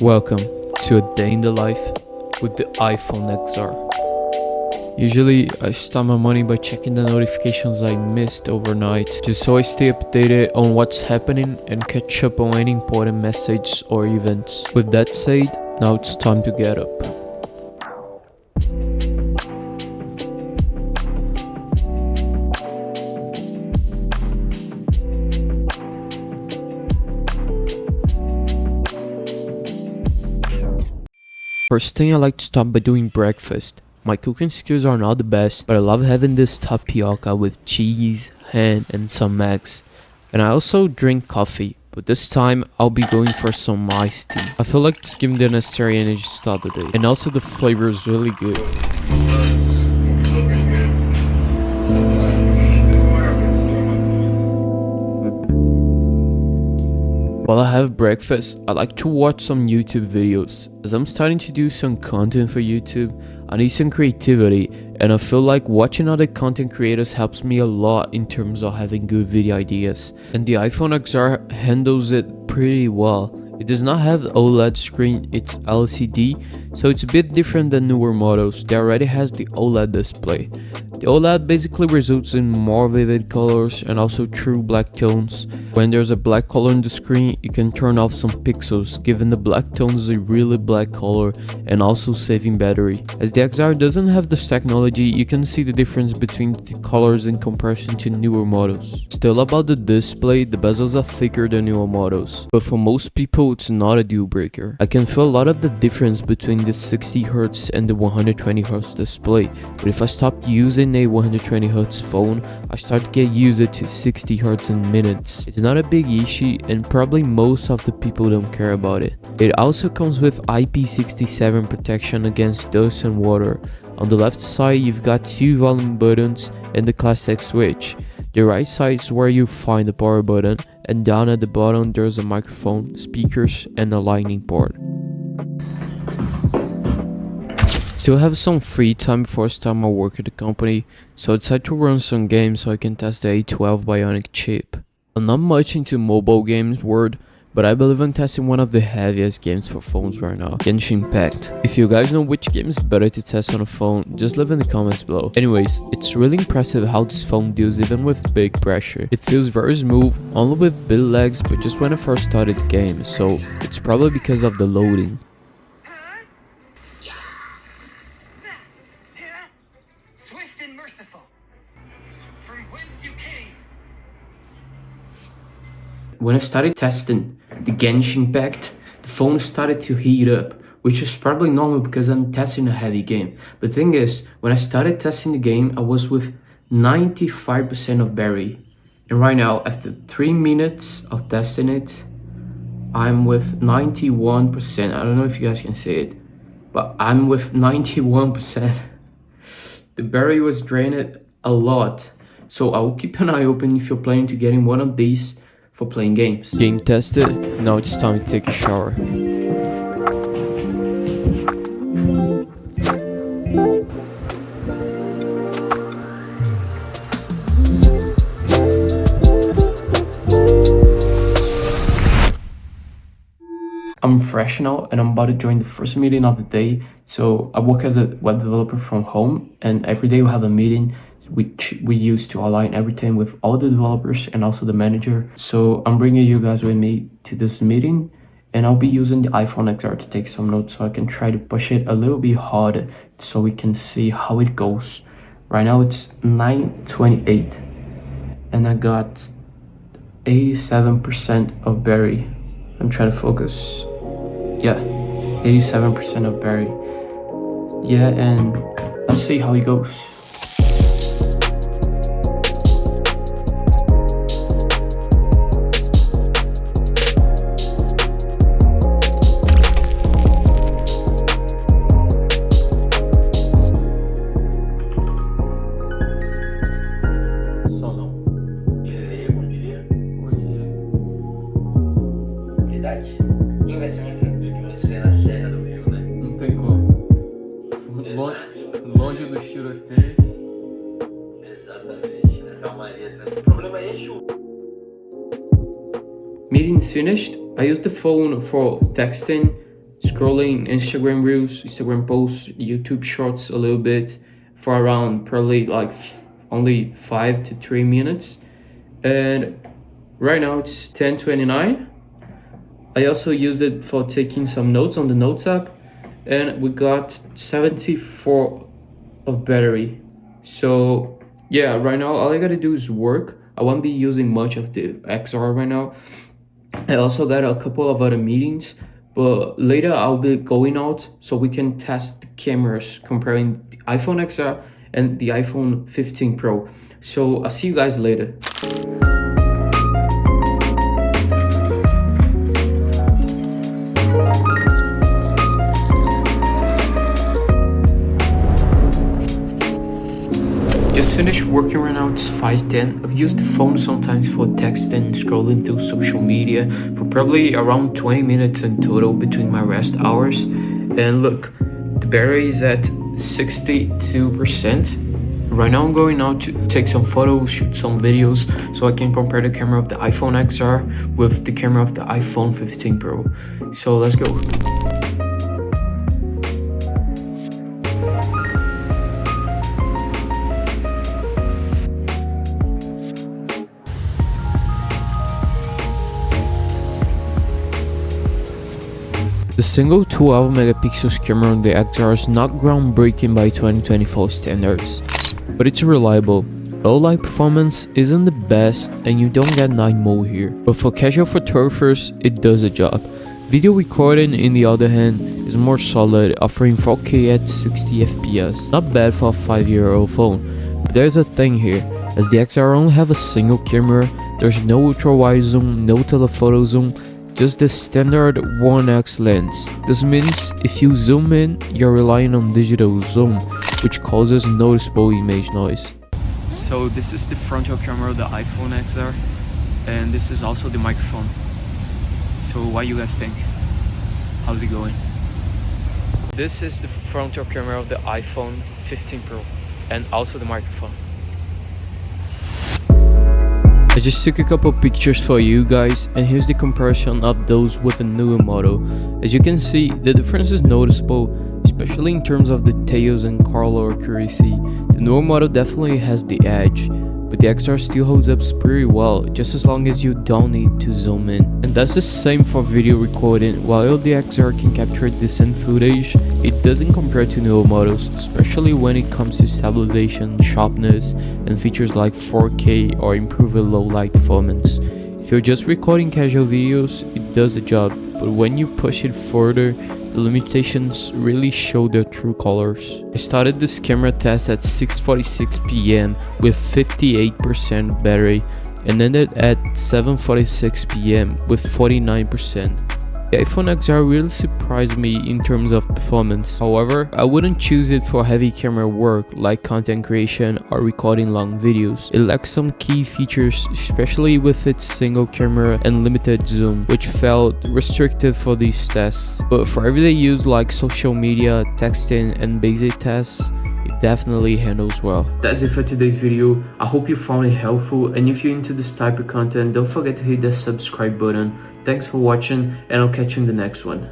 Welcome to a day in the life with the iPhone XR. Usually, I start my morning by checking the notifications I missed overnight, just so I stay updated on what's happening and catch up on any important messages or events. With that said, now it's time to get up. First thing I like to start by doing breakfast. My cooking skills are not the best, but I love having this tapioca with cheese, ham and some eggs. And I also drink coffee, but this time I'll be going for some iced tea. I feel like it's giving the necessary energy to start the day. And also the flavor is really good. While I have breakfast, I like to watch some YouTube videos. As I'm starting to do some content for YouTube, I need some creativity, and I feel like watching other content creators helps me a lot in terms of having good video ideas. And the iPhone XR handles it pretty well. It does not have OLED screen, it's LCD, so it's a bit different than newer models that already has the OLED display. The OLED basically results in more vivid colors and also true black tones. When there's a black color on the screen, you can turn off some pixels, giving the black tones a really black color and also saving battery. As the XR doesn't have this technology, you can see the difference between the colors in comparison to newer models. Still, about the display, the bezels are thicker than newer models, but for most people it's not a deal breaker. I can feel a lot of the difference between the 60Hz and the 120Hz display, but if I stop using a 120Hz phone, I start to get used to 60Hz in minutes. It's not a big issue and probably most of the people don't care about it. It also comes with IP67 protection against dust and water. On the left side you've got two volume buttons and the classic switch. The right side is where you find the power button, and down at the bottom there's a microphone, speakers and a lightning port. Still have some free time before I start my work at the company, so I decided to run some games so I can test the A12 Bionic chip. I'm not much into mobile games world, but I believe I'm testing one of the heaviest games for phones right now, Genshin Impact. If you guys know which game is better to test on a phone, just leave in the comments below. Anyways, it's really impressive how this phone deals even with big pressure. It feels very smooth, only with bit lags, but just when I first started the game, so it's probably because of the loading. Swift and merciful, from whence you came. When I started testing the Genshin Impact, the phone started to heat up, which is probably normal because I'm testing a heavy game. But the thing is, when I started testing the game, I was with 95% of battery. And right now, after 3 minutes of testing it, I'm with 91%. I don't know if you guys can see it, but I'm with 91%. The battery was drained a lot, so I will keep an eye open if you're planning to get in one of these for playing games. Game tested, now it's time to take a shower. I'm fresh now and I'm about to join the first meeting of the day. So I work as a web developer from home, and every day we have a meeting which we use to align everything with all the developers and also the manager. So I'm bringing you guys with me to this meeting, and I'll be using the iPhone XR to take some notes so I can try to push it a little bit harder so we can see how it goes. Right now it's 9:28 and I got 87% of battery. I'm trying to focus. Yeah, 87% of battery. Yeah, and let's see how it goes. Quem vai ser mais tranquilo que você na Serra do Rio, né? Não tem como. Exato. Longe dos tiroteios. Exatamente. Na calmaria, tranquilo. O problema aí é chuva. Meetings finished. I use the phone for texting, scrolling Instagram reels, Instagram posts, YouTube shorts a little bit for around probably like only 5 to 3 minutes. And right now it's 10:29. I also used it for taking some notes on the notes app, and we got 74 of battery. So yeah, right now all I gotta do is work. I won't be using much of the XR right now. I also got a couple of other meetings, but later I'll be going out so we can test the cameras comparing the iPhone XR and the iPhone 15 Pro. So I'll see you guys later. Just finished working right now, it's 5:10. I've used the phone sometimes for texting, scrolling through social media for probably around 20 minutes in total between my rest hours. And look, the battery is at 62%. Right now I'm going out to take some photos, shoot some videos, so I can compare the camera of the iPhone XR with the camera of the iPhone 15 Pro. So let's go. The single 12 megapixels camera on the XR is not groundbreaking by 2024 standards, but it's reliable. Low light performance isn't the best and you don't get night mode here, but for casual photographers it does the job. Video recording, in the other hand, is more solid, offering 4K at 60 FPS. Not bad for a 5-year-old phone, but there's a thing here. As the XR only have a single camera, there's no ultra wide zoom, no telephoto zoom, just the standard 1x lens. This means if you zoom in, you're relying on digital zoom, which causes noticeable image noise. So this is the frontal camera of the iPhone XR, and this is also the microphone. So what you guys think? How's it going? This is the frontal camera of the iPhone 15 Pro, and also the microphone. I just took a couple pictures for you guys, and here's the comparison of those with a newer model. As you can see, the difference is noticeable, especially in terms of details and color accuracy. The newer model definitely has the edge, but the XR still holds up pretty well, just as long as you don't need to zoom in. And that's the same for video recording. While the XR can capture decent footage, it doesn't compare to newer models, especially when it comes to stabilization, sharpness, and features like 4K or improved low light performance. If you're just recording casual videos, it does the job, but when you push it further, the limitations really show their true colors. I started this camera test at 6:46 PM with 58% battery and ended at 7:46 PM with 49%. The iPhone XR really surprised me in terms of performance. However, I wouldn't choose it for heavy camera work like content creation or recording long videos. It lacks some key features, especially with its single camera and limited zoom, which felt restrictive for these tests. But for everyday use like social media, texting, and basic tests, it definitely handles well. That's it for today's video. I hope you found it helpful, and if you're into this type of content, don't forget to hit that subscribe button. Thanks for watching, and I'll catch you in the next one.